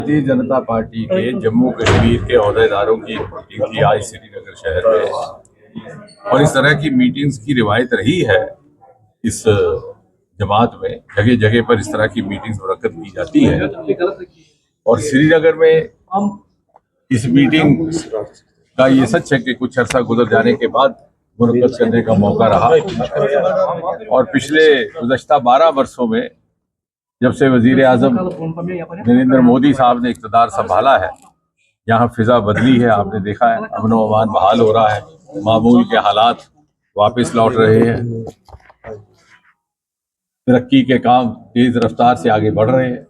Bharatiya Janata party के जम्मू कश्मीर के ओहदेदारों की मीटिंग थी आज श्रीनगर शहर में, और इस तरह की मीटिंग्स की रिवायत रही है इस जमात में। जगह जगह पर इस तरह की मीटिंग्स मुनक्कद की जाती है, और श्रीनगर में इस मीटिंग का ये सच है कि कुछ अर्सा गुजर जाने के बाद मुनक्कद करने का मौका रहा। और पिछले गुज़श्ता 12 वर्षों में जब से वजीर आजम नरेंद्र मोदी साहब ने इक़्तिदार संभाला है, यहाँ फिजा बदली है। आपने देखा है, अमन व अमान बहाल हो रहा है, मामूल के हालात वापस लौट रहे हैं, तरक्की के काम तेज रफ्तार से आगे बढ़ रहे हैं,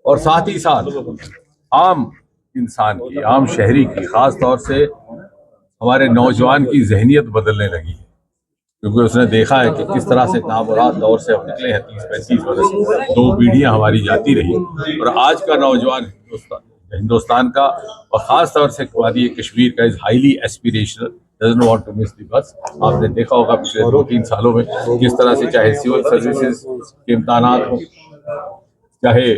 और साथ ही साथ आम इंसान की, आम शहरी की, खास तौर से हमारे नौजवान की जहनियत बदलने लगी है, क्योंकि उसने देखा है कि किस तरह से तामुरात दौर से हम निकले हैं। 30-35 वर्ष 2 पीढ़ियां हमारी जाती रही, और आज का नौजवान हिंदुस्तान का, और खास तौर से वादी कश्मीर का, is highly aspirational, doesn't want to miss the bus. आपने देखा होगा पिछले 2-3 सालों में किस तरह से, चाहे सिविल सर्विसेज के इम्तहानात हो, चाहे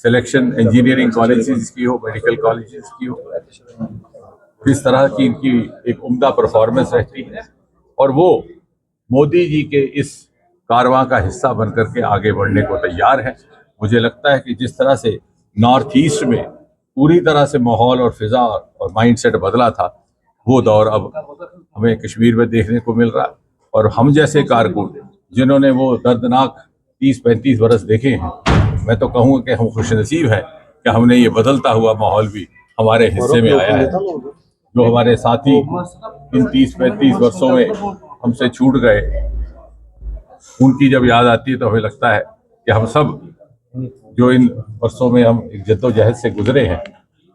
सिलेक्शन इंजीनियरिंग कॉलेजेस की हो, मेडिकल कॉलेजेस की हो, किस तरह की इनकी एक उम्दा परफॉर्मेंस रहती है, और वो मोदी जी के इस कारवां का हिस्सा बनकर के आगे बढ़ने को तैयार है। मुझे लगता है कि जिस तरह से नॉर्थ ईस्ट में पूरी तरह से माहौल और फिजा और माइंडसेट बदला था, वो दौर अब हमें कश्मीर में देखने को मिल रहा है। और हम जैसे कारकुन जिन्होंने वो दर्दनाक 30-35 वर्ष देखे हैं, मैं तो कहूँगा कि हम खुशनसीब हैं कि हमने ये बदलता हुआ माहौल भी हमारे हिस्से में आया है। जो हमारे साथी इन 30-35 वर्षों में हमसे छूट गए, उनकी जब याद आती है तो हमें लगता है कि हम सब जो इन वर्षों में हम एक जद्दोजहद से गुजरे हैं,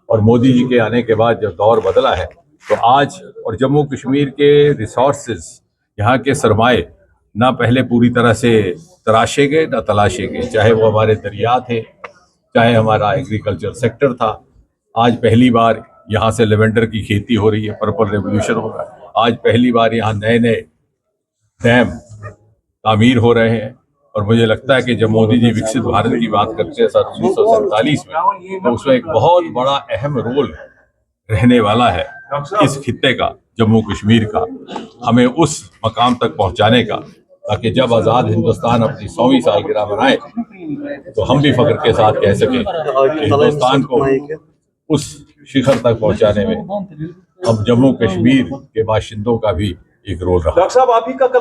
और मोदी जी के आने के बाद जब दौर बदला है, तो आज और जम्मू कश्मीर के रिसोर्सेज, यहाँ के सरमाए ना पहले पूरी तरह से तराशे गए ना तलाशे गए, चाहे वो हमारे दरिया थे, चाहे हमारा एग्रीकल्चर सेक्टर था। आज पहली बार यहाँ से लेवेंडर की खेती हो रही है, पर्पल रेवोल्यूशन हो रहा है। आज पहली बार यहाँ नए नए डैम तामीर हो रहे हैं, और मुझे लगता है कि जब मोदी जी विकसित भारत की बात करते हैं 1947 में, तो उसमें एक बहुत बड़ा अहम रोल रहने वाला है इस खित्ते का, जम्मू कश्मीर का, हमें उस मकाम तक पहुंचाने का, ताकि जब आज़ाद हिंदुस्तान अपनी 100वीं सालगिरह मनाए तो हम भी फख्र के साथ कह सकें कि हिंदुस्तान को उस शिखर तक पहुंचाने में अब जम्मू कश्मीर के बाशिंदों का भी एक रोल रहा।